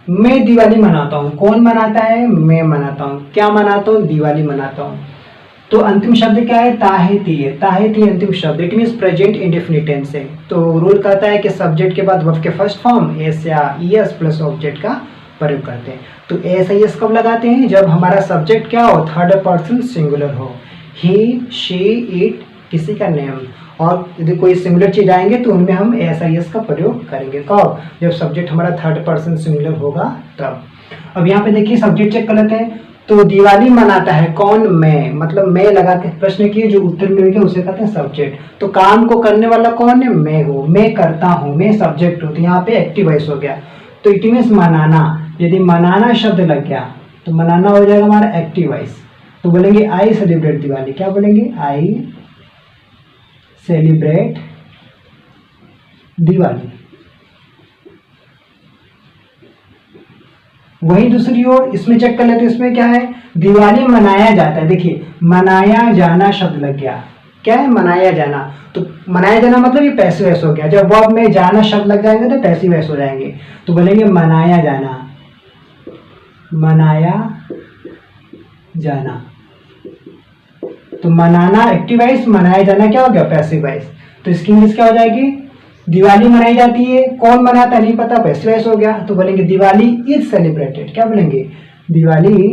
मैं दिवाली मनाता हूँ। कौन मनाता है? मैं मनाता हूँ। क्या मनाता हूँ? दिवाली मनाता हूँ। तो अंतिम शब्द क्या है? ताहेती है। ताहेती अंतिम शब्द, it means present indefinite tense है। तो रूल कहता है कि सब्जेक्ट के बाद वर्ब के फर्स्ट फॉर्म एस या ईएस प्लस ऑब्जेक्ट का प्रयोग करते हैं। तो एस या ईएस कब लगाते हैं? जब हमारा सब्जेक्ट क्या हो? थर्ड पर्सन सिंगुलर हो। ही, शी, इट, किसी का नेम, और यदि कोई सिंगुलर चीज आएंगे तो उनमें हम एस आई एस का प्रयोग करेंगे। कब? जब सब्जेक्ट हमारा थर्ड पर्सन सिंगुलर होगा तब। अब यहाँ पे देखिए सब्जेक्ट चेक कर लेते हैं। तो दिवाली मनाता है कौन? मैं, मतलब मैं लगा के प्रश्न किए, जो उत्तर मिलेगा उसे कहते हैं सब्जेक्ट। तो काम को करने वाला कौन है? मैं हूँ, मैं करता हूँ, मैं सब्जेक्ट हूँ। तो यहाँ पे एक्टिव वॉइस हो गया। तो इट मीन्स मनाना। यदि मनाना शब्द लग गया तो मनाना हो जाएगा हमारा एक्टिव वॉइस। तो बोलेंगे आई सेलिब्रेट दिवाली। क्या बोलेंगे? I celebrate Diwali. वही दूसरी ओर इसमें चेक कर लेते हैं। इसमें क्या है? दिवाली मनाया जाता है। देखिए मनाया जाना शब्द लग गया। क्या है? मनाया जाना। तो मनाया जाना मतलब ये पैसिव वॉइस हो गया। जब वर्ब में जाना शब्द लग जाएंगे तो पैसिव वॉइस हो जाएंगे। तो बोलेंगे मनाया जाना, मनाया जाना। तो मनाना एक्टिव वॉइस, मनाया जाना क्या हो गया? Passive voice. तो इसकी इंग्लिश क्या हो जाएगी? दिवाली मनाई जाती है, कौन मनाता नहीं पता, पैसिव वॉइस हो गया। तो बोलेंगे दिवाली इज सेलिब्रेटेड। क्या बोलेंगे? दिवाली,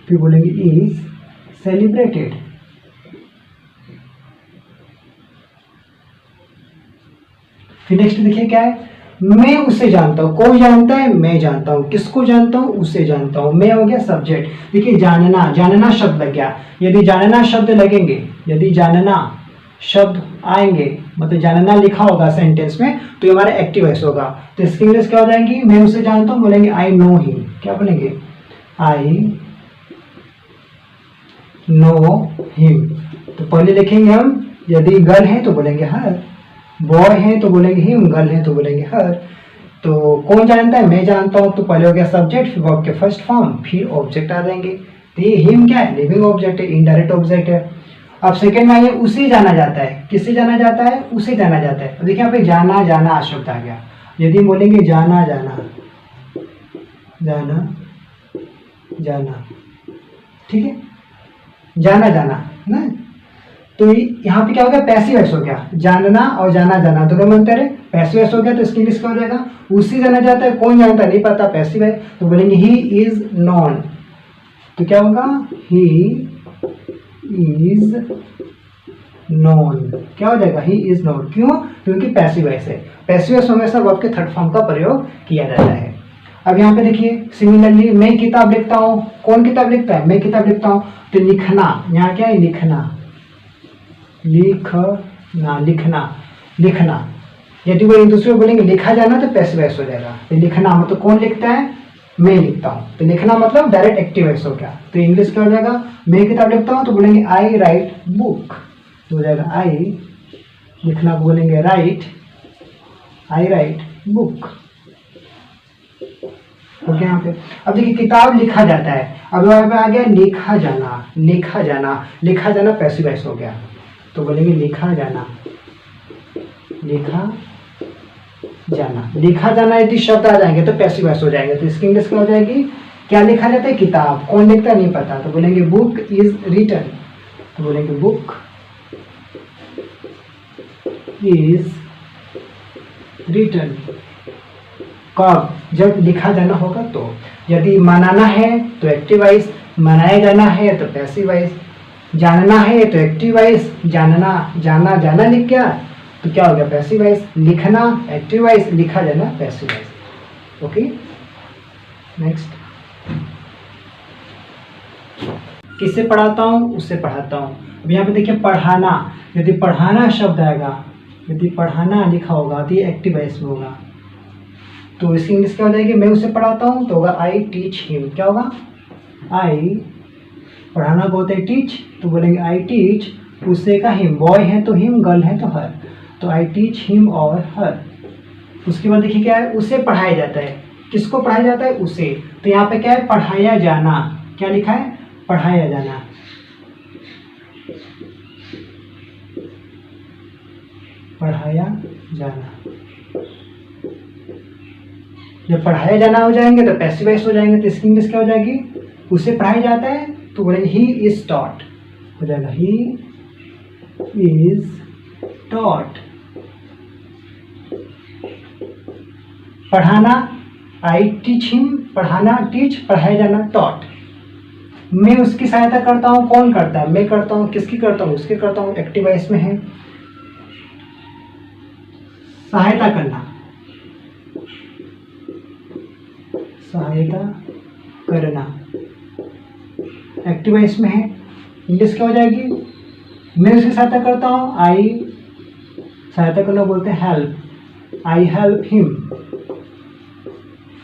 फिर बोलेंगे इज सेलिब्रेटेड। फिर नेक्स्ट देखिए क्या है? मैं उसे जानता हूँ। कौन जानता है? मैं जानता हूँ। किसको जानता हूँ? उसे जानता हूँ। मैं हो गया सब्जेक्ट। देखिए जानना, जानना शब्द लग गया। यदि जानना शब्द लगेंगे, यदि जानना शब्द आएंगे, मतलब जानना लिखा होगा सेंटेंस में, तो ये हमारा एक्टिव वॉइस होगा। तो इसकी इंग्लिश क्या हो जाएगी? मैं उसे जानता हूँ, बोलेंगे आई नो हिम। क्या बोलेंगे? I know him. तो पहले लिखेंगे हम, यदि गर्ल है तो बोलेंगे हर, बॉय है तो बोलेंगे हिम, गर्ल है तो बोलेंगे हर। तो कौन जानता है? मैं जानता हूँ। तो पहले हो गया सब्जेक्ट, फिर वर्ब के फर्स्ट फॉर्म, फिर ऑब्जेक्ट आ जाएंगे। तो ये हिम क्या है? लिविंग ऑब्जेक्ट है, इनडायरेक्ट ऑब्जेक्ट है। अब सेकंड में आइए, उसे जाना जाता है। किससे जाना जाता है? उसे जाना जाता है। देखिए यहाँ पे जाना जाना शब्द आ गया। यदि बोलेंगे जाना जाना, जाना जाना, ठीक है, जाना जाना ना। तो यहाँ पे क्या हो गया? पैसिव वॉइस हो गया। जानना और जाना जाना दोनों में अंतर है। पैसिव वॉइस हो गया तो इसकी इंग्लिश क्या हो जाएगा? उसी जाना जाता है, कौन जानता है नहीं पता, पैसिव है। तो बोलेंगे ही इज नॉन। तो क्या होगा? He is non. क्या हो जाएगा? He is non. क्यों? क्योंकि पैसिव वॉइस है। पैसिव वॉइस हमेशा वर्ब के थर्ड फॉर्म का प्रयोग किया जाता है। अब यहाँ पे देखिए सिमिलरली, मैं किताब लिखता हूँ। कौन किताब लिखता है? मैं किताब लिखता हूँ। तो लिखना, यहाँ क्या है? लिखना, लिखना, लिखना, लिखना। यदि वो एक दूसरे को बोलेंगे लिखा जाना तो पैसिव वॉइस हो जाएगा। तो लिखना मतलब कौन लिखता है? मैं लिखता हूँ। तो लिखना मतलब डायरेक्ट एक्टिव वॉइस हो गया। तो इंग्लिश क्या हो जाएगा? मैं किताब लिखता हूँ तो बोलेंगे आई राइट बुक। तो हो जाएगा आई, लिखना को बोलेंगे राइट, आई राइट बुक। ओके यहाँ पे। अब देखिए किताब लिखा जाता है। अब यहाँ पे आ गया लिखा जाना, लिखा जाना, लिखा जाना पैसिव वॉइस हो गया। तो बोलेंगे लिखा जाना, लिखा जाना, लिखा जाना। यदि शब्द आ जाएंगे तो पैसिव वॉइस हो जाएंगे। तो इसकी इंग्लिश क्या हो जाएगी? क्या लिखा जाता है? किताब। कौन लिखता है नहीं पता, तो बोलेंगे बुक इज रिटन। तो बोलेंगे बुक इज रिटन। कब? जब लिखा जाना होगा। तो यदि मनाना है तो एक्टिव वॉइस, मनाया जाना है तो पैसिव वॉइस, जानना है तो एक्टिव वॉइस, जानना जाना जाना लिख गया तो क्या हो गया? Passive voice. लिखना एक्टिव वॉइस, लिखा जाना पैसिव वॉइस। ओके नेक्स्ट, किससे पढ़ाता हूँ? उससे पढ़ाता हूँ। अब यहाँ पे देखिए पढ़ाना, यदि पढ़ाना शब्द आएगा, यदि पढ़ाना लिखा होगा तो ये एक्टिव वॉइस में होगा। तो इसकी इंग्लिश क्या हो जाएगी? मैं उसे पढ़ाता हूँ तो होगा आई टीच हिम। क्या होगा? आई, पढ़ाना को होता है टीच, तो बोलेंगे आई टीच उसे का हिम। बॉय है तो हिम, गर्ल है तो हर। तो आई टीच हिम और हर। उसके बाद देखिए क्या है? उसे पढ़ाया जाता है। किसको पढ़ाया जाता है? उसे। तो यहाँ पे क्या है? पढ़ाया जाना। क्या लिखा है? पढ़ाया जाना। पढ़ाया जाना। जब पढ़ाया जाना हो जाएंगे तो पैसिव वॉइस हो जाएंगे, तो इसकी इंग्लिश क्या हो जाएगी, उसे पढ़ाया जाता है तो बोलेंगे ही इज टॉट हो जाएगा, ही इज टॉट। पढ़ाना, आई टीच हिम, पढ़ाना टीच, पढ़ाया जाना टॉट। मैं उसकी सहायता करता हूँ, कौन करता है, मैं करता हूँ, किसकी करता हूँ, उसके करता हूँ, एक्टिव वॉइस में है। सहायता करना, सहायता करना एक्टिव वॉइस में है, इंग्लिश क्या हो जाएगी, मैं उसकी सहायता करता हूँ, आई, सहायता करना बोलते हैं हेल्प, आई हेल्प हिम।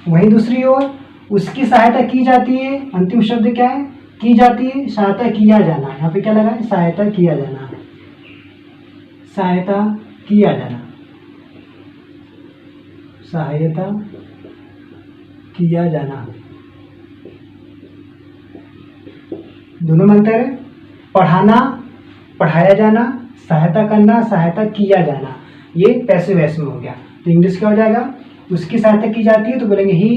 वहीं दूसरी ओर उसकी सहायता की जाती है, अंतिम शब्द क्या है, की जाती है, सहायता किया जाना, यहाँ पे क्या लगा है, सहायता किया जाना, सहायता किया जाना, सहायता किया जाना। दोनों में अंतर है, पढ़ाना, पढ़ाया जाना, सहायता करना, सहायता किया जाना, ये पैसिव वॉइस में हो गया। तो इंग्लिश क्या हो जाएगा, उसकी सहायता की जाती है तो बोलेंगे ही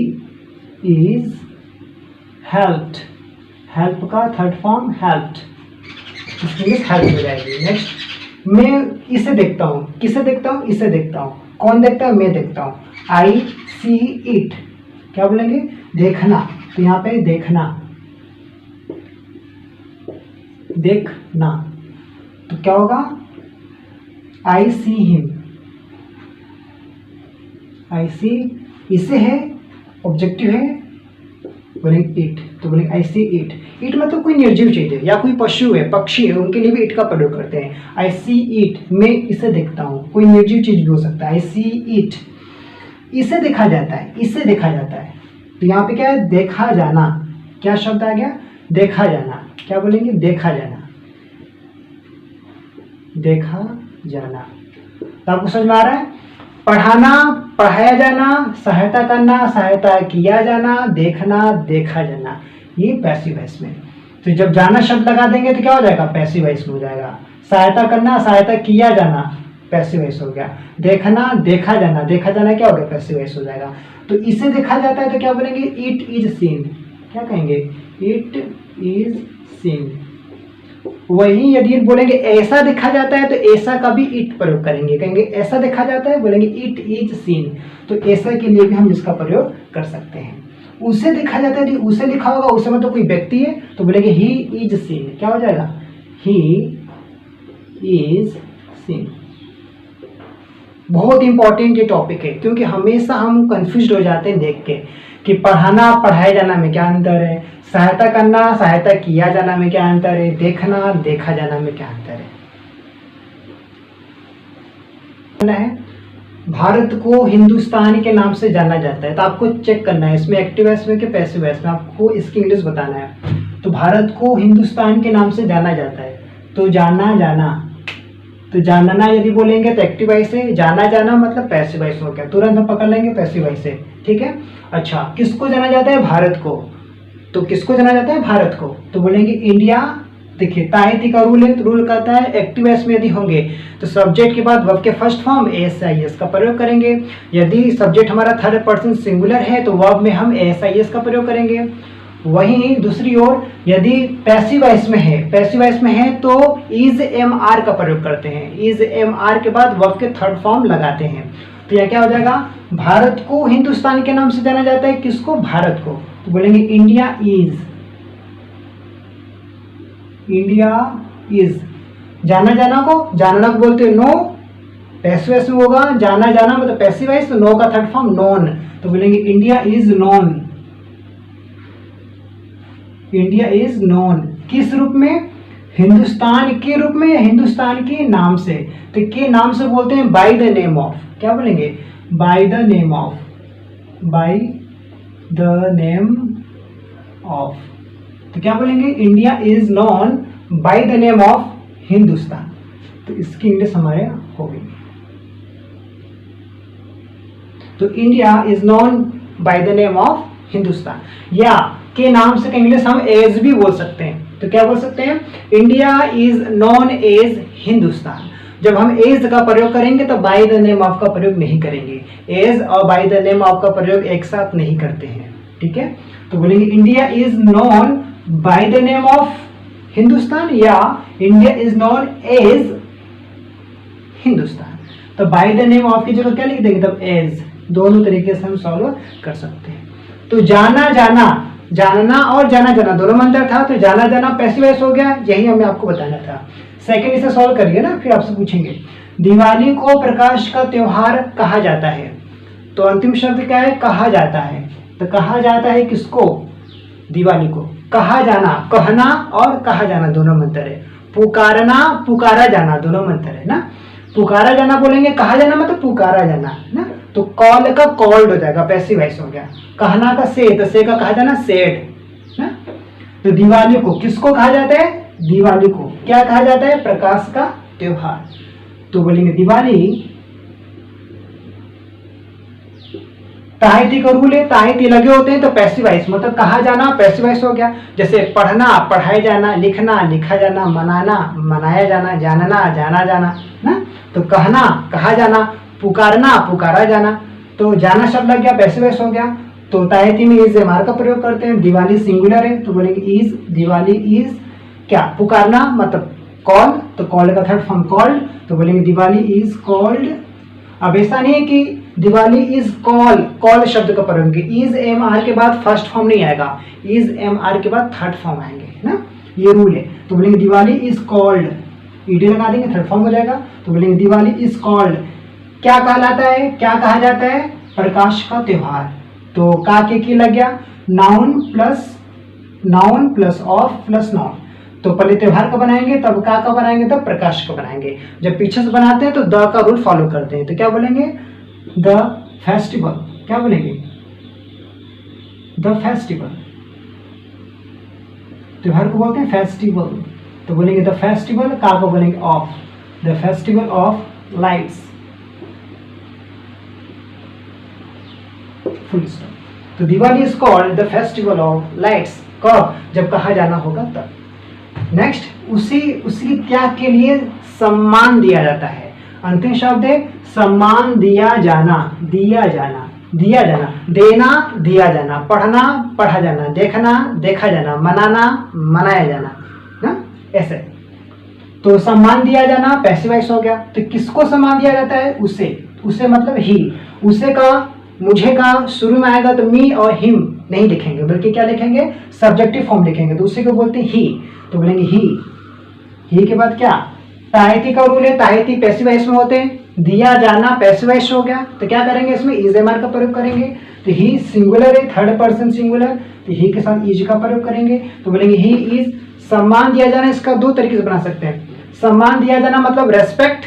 इज हेल्प्ड, हेल्प का थर्ड फॉर्म हेल्प्ड, इसकी इंग्लिश हेल्प हो जाएगी। नेक्स्ट, मैं इसे देखता हूँ, किसे देखता हूँ, इसे देखता हूँ, कौन देखता है, मैं देखता हूँ, आई सी इट, क्या बोलेंगे, देखना, तो यहाँ पे देखना, देखना, तो क्या होगा, आई सी हिम, आई सी, इसे है, ऑब्जेक्टिव है, बोलेंगे इट, तो बोलेंगे आई सी इट। इट मतलब कोई निर्जीव चीज है या कोई पशु है, पक्षी है, उनके लिए भी इट का प्रयोग करते हैं। आई सी इट, मैं इसे देखता हूँ, कोई निर्जीव चीज भी हो सकता है, आई सी इट। इसे देखा जाता है, इसे देखा जाता है, तो यहाँ पे क्या है, देखा जाना, क्या शब्द आ गया, देखा जाना, क्या बोलेंगे, देखा जाना, देखा जाना। तो आपको समझ में आ रहा है, पढ़ाना, पढ़ाया जाना, सहायता करना, सहायता किया जाना, देखना, देखा जाना, ये पैसिव वॉइस में। तो जब जाना शब्द लगा देंगे तो क्या हो जाएगा, पैसिव वॉइस में हो जाएगा। सहायता करना, सहायता किया जाना, पैसिव वॉइस हो गया। देखना, देखा जाना, देखा जाना क्या हो गया, पैसिव वॉइस हो जाएगा। तो इसे देखा जाता है तो क्या बोलेंगे, इट इज सीन, क्या कहेंगे, इट इज सीन। वही यदि बोलेंगे ऐसा देखा जाता है तो ऐसा का भी इट प्रयोग करेंगे, कहेंगे ऐसा देखा जाता है, बोलेंगे इट इज सीन, तो ऐसा के लिए भी हम इसका प्रयोग कर सकते हैं। उसे देखा जाता है, उसे लिखा होगा, उसे मतलब कोई व्यक्ति है, तो बोलेंगे ही इज सीन, क्या हो जाएगा, ही इज सीन। बहुत इंपॉर्टेंट ये टॉपिक है, क्योंकि हमेशा हम कंफ्यूज हो जाते हैं देख के कि पढ़ाना, पढ़ाए जाना में क्या अंतर है, सहायता करना, सहायता किया जाना में क्या अंतर है, देखना, देखा जाना में क्या अंतर है। भारत को हिंदुस्तान के नाम से जाना जाता है, तो आपको चेक करना है इसमें एक्टिव वॉइस में कि पैसिव वॉइस में, आपको इसकी इंग्लिश बताना है। तो भारत को हिंदुस्तान के नाम से जाना जाता है, तो जाना जाना, तो जानना यदि बोलेंगे तो एक्टिव वॉइस है, जाना जाना मतलब पैसिव वॉइस हो गया, तुरंत हम पकड़ लेंगे पैसिव वॉइस से, ठीक है। अच्छा, किसको जाना जाता है, भारत को, तो किसको जाना जाता है, भारत को, तो बोलेंगे इंडिया। देखिए ताहिती का रूल है, तो रूल कहता है एक्टिव वॉइस में यदि होंगे तो सब्जेक्ट के बाद वर्ब के फर्स्ट फॉर्म एएसआईएस का प्रयोग करेंगे। यदि सब्जेक्ट हमारा थर्ड पर्सन सिंगुलर है तो वर्ब में हम एएसआईएस का प्रयोग करेंगे। वहीं दूसरी ओर यदि पैसिव वॉइस में है, पैसिव वॉइस में है तो इज एम आर का प्रयोग करते हैं, इज एम आर के बाद वर्ब के थर्ड फॉर्म लगाते हैं। तो यह क्या हो जाएगा, भारत को हिंदुस्तान के नाम से जाना जाता है, किसको, भारत को, तो बोलेंगे इंडिया इज, इंडिया इज। जाना जाना को, जानना को बोलते हैं नो, पैसिव वॉइस में होगा, जाना जाना मतलब पैसिव वॉइस, तो नो का थर्ड फॉर्म नोन, तो बोलेंगे India is known, India is known. किस रूप में, हिंदुस्तान के रूप में या हिंदुस्तान के नाम से, तो के नाम से बोलते हैं बाय द नेम ऑफ, क्या बोलेंगे, bye the name of, bye the name of, तो क्या बोलेंगे, India is known by the name of Hindustan. तो इसकी इंग्लिश हमारे हो गई, तो India is known by the name of Hindustan, या के नाम से इंग्लिश हम एज भी बोल सकते हैं। तो क्या बोल सकते हैं, India is known as Hindustan. जब हम एज का प्रयोग करेंगे तो बाय द नेम ऑफ का प्रयोग नहीं करेंगे, एज और बाय द नेम ऑफ का प्रयोग एक साथ नहीं करते हैं, ठीक है। तो बोलेंगे India is known by the name of Hindustan या India is known as Hindustan. तो बाय द नेम ऑफ की जगह क्या लिख देंगे, तब एज। दोनों तरीके से हम सॉल्व कर सकते हैं। तो जाना जाना, जानना और जाना जाना दोनों में अंतर था, तो जाना जाना पैसिव वॉइस हो गया, यही हमें आपको बताना था। सेकंड इसे सॉल्व करिए ना, फिर आपसे पूछेंगे दिवाली को प्रकाश का त्योहार कहा जाता है। तो अंतिम शब्द क्या है, कहा जाता है। तो कहा जाता है किसको, दिवाली को। कहा जाना, कहना और कहा जाना दोनों में अंतर है। पुकारना, पुकारा जाना दोनों में अंतर है ना। पुकारा जाना बोलेंगे, कहा जाना मतलब पुकारा जाना ना। तो कॉल का कॉल्ड हो जाएगा, पैसिव वॉइस हो गया। कहना का से, तो से का कहा जाना सेड ना। तो दिवाली को किसको कहा जाता है, दिवाली को क्या कहा जाता है, प्रकाश का त्योहार। तो बोलेंगे दिवाली, ताहिती का रूल है, ताहिती लगे होते हैं तो पैसिव वॉइस मतलब कहा जाना पैसिव वॉइस हो गया। जैसे पढ़ना, पढ़ाया जाना, लिखना, लिखा जाना, मनाना, मनाया जाना, जानना, जाना जाना ना। तो कहना, कहा जाना, पुकारना, पुकारा जाना। तो जाना शब्द लग गया, पैसिव वॉइस हो गया। तो ताहिती में इज एमआर का प्रयोग करते हैं। दिवाली सिंगुलर है तो बोलेंगे इज, दिवाली इज क्या, पुकारना मतलब कॉल, तो कॉल का थर्ड फॉर्म कॉल्ड, तो बोलेंगे दिवाली इज कॉल्ड। अब ऐसा नहीं है कि दिवाली इज कॉल, कॉल शब्द का प्रयोग, इज एम आर के बाद फर्स्ट फॉर्म नहीं आएगा, इज एम आर के बाद थर्ड फॉर्म आएंगे ना, ये रूल है। तो बोलेंगे दिवाली इज कॉल्ड, ईडी लगा देंगे थर्ड फॉर्म हो जाएगा। तो बोलेंगे दिवाली इज कॉल्ड, क्या कहलाता है, क्या कहा जाता है, प्रकाश का त्योहार। तो का के लग गया, noun plus of plus noun. तो पहले त्योहार का बनाएंगे, तब का बनाएंगे, तब प्रकाश का बनाएंगे। जब पीछे से बनाते हैं तो द का रूल फॉलो करते हैं। तो क्या बोलेंगे, द फेस्टिवल, क्या बोलेंगे, द फेस्टिवल। त्योहार को बोलते हैं फेस्टिवल, तो बोलेंगे द फेस्टिवल, का को बोलेंगे of, the festival of lights, full stop. तो Diwali is called the festival of lights, कब, जब कहा जाना होगा तब। नेक्स्ट, उसी त्याग के लिए सम्मान दिया जाता है। अंतिम शब्द है सम्मान दिया जाना, दिया जाना, दिया जाना, देना, दिया जाना, पढ़ना, पढ़ा जाना, देखना, देखा जाना, मनाना, मनाया जाना ना, ऐसे। तो सम्मान दिया जाना पैसिव वॉइस हो गया। तो किसको सम्मान दिया जाता है, उसे मतलब ही। उसे का, मुझे का शुरू में आएगा तो मी और हिम नहीं लिखेंगे, बल्कि क्या लिखेंगे, सब्जेक्टिव फॉर्म लिखेंगे। तो उसी को बोलते हैं ही, तो बोलेंगे ही के बाद क्या, ताहिती का रूल है, ताहिती पैसिव वॉइस में होते हैं। दिया जाना पैसिव वॉइस हो गया, तो क्या करेंगे, इसमें इज एम आर का प्रयोग करेंगे। तो ही सिंगुलर है, थर्ड पर्सन सिंगुलर, तो ही के साथ इज का प्रयोग करेंगे। तो बोलेंगे ही इज। सम्मान दिया जाना, इसका दो तरीके से बना सकते हैं। सम्मान दिया जाना मतलब रेस्पेक्ट,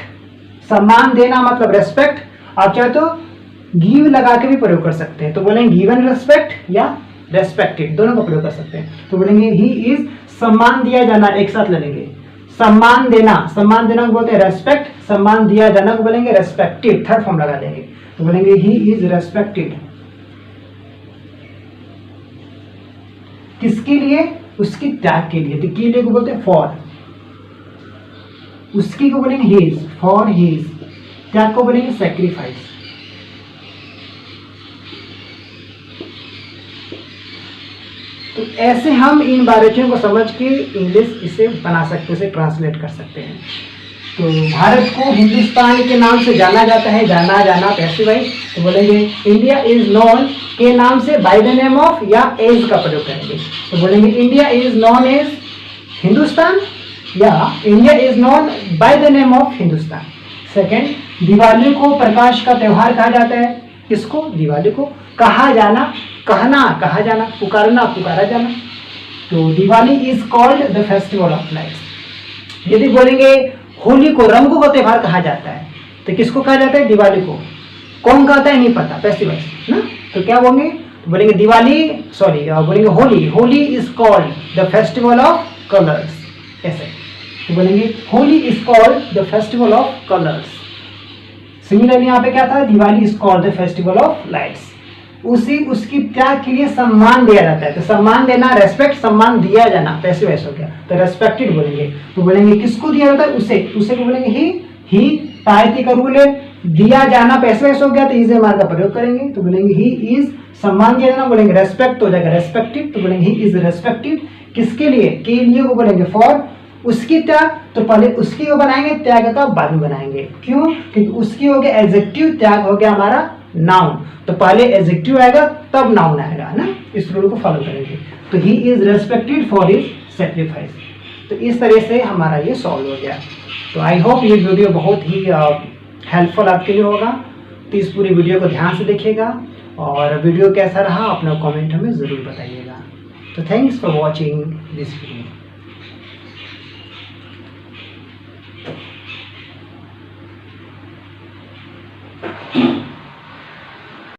सम्मान देना मतलब रेस्पेक्ट। आप चाहे तो गिव लगा के भी प्रयोग कर सकते हैं। तो बोलेंगे गिवन रेस्पेक्ट या रेस्पेक्टेड, दोनों का प्रयोग कर सकते हैं। तो बोलेंगे ही इज, सम्मान दिया जाना एक साथ ले लेंगे। सम्मान देना को बोलते हैं रेस्पेक्ट, सम्मान दिया जाना को बोलेंगे रेस्पेक्टेड, थर्ड फॉर्म लगा देंगे। तो बोलेंगे ही इज रेस्पेक्टेड। किसके लिए, उसकी त्याग के लिए। तो के लिए को बोलते हैं फॉर, उसकी को बोलेंगे हिज, फॉर हिज। त्याग को बोलेंगे सैक्रिफाइस। तो ऐसे हम इन बारीकियों को समझ के इंग्लिश इसे बना सकते हैं, इसे ट्रांसलेट कर सकते हैं। तो भारत को हिंदुस्तान के नाम से जाना जाता है, जाना जाना पैसिव वॉइस। तो बोलेंगे इंडिया इज नोन के नाम से बाय द नेम ऑफ या एज का प्रयोग करेंगे। तो बोलेंगे India is known as Hindustan या India is known by the name of Hindustan. Second, Diwali को प्रकाश का त्योहार कहा जाता है। किसको, दिवाली को। कहा जाना, कहना, कहा जाना, पुकारना, पुकारा जाना। तो Diwali is called the festival of lights. यदि बोलेंगे होली को रंगों का त्योहार कहा जाता है, तो किसको कहा जाता है, दिवाली को। कौन कहता है नहीं पता, फेस्टिवल ना। तो क्या बोलेंगे, तो बोलेंगे दिवाली, बोलेंगे Holi is called the festival of colours, ऐसे। तो बोलेंगे Holi is called the festival of colours. Similarly यहाँ पे क्या था, Diwali is called the festival of lights. उसकी त्याग के लिए सम्मान दिया जाता है। तो सम्मान देना रेस्पेक्ट, सम्मान दिया जाना पैसिव वॉइस हो गया। तो रेस्पेक्टेड बोलेंगे। तो बोलेंगे किसको दिया जाता है, उसे को बोलेंगे ही, ही तायती का रूल है, दिया जाना पैसे वैसे हो गया तो इज एम आर का प्रयोग करेंगे तो बोलेंगे ही इज, सम्मान दिया जाना बोलेंगे रेस्पेक्ट हो जाएगा रेस्पेक्टिव तो बोलेंगे ही इज रेस्पेक्टिव। किसके लिए, के लिए को बोलेंगे फॉर। उसकी त्याग तो पहले उसकी को बनाएंगे, त्याग का बाद में बनाएंगे। क्यों, क्योंकि उसकी हो गया एडजेक्टिव, त्याग हो गया हमारा नाउन, तो पहले एडजेक्टिव आएगा तब नाउन आएगा, है ना। इस रूल को फॉलो करेंगे। तो he is respected for his sacrifice. तो इस तरह से हमारा ये सॉल्व हो गया। तो आई होप ये वीडियो बहुत ही हेल्पफुल आपके लिए होगा। तो इस पूरी वीडियो को ध्यान से देखिएगा और वीडियो कैसा रहा अपना कमेंट हमें ज़रूर बताइएगा। तो thanks for watching this video.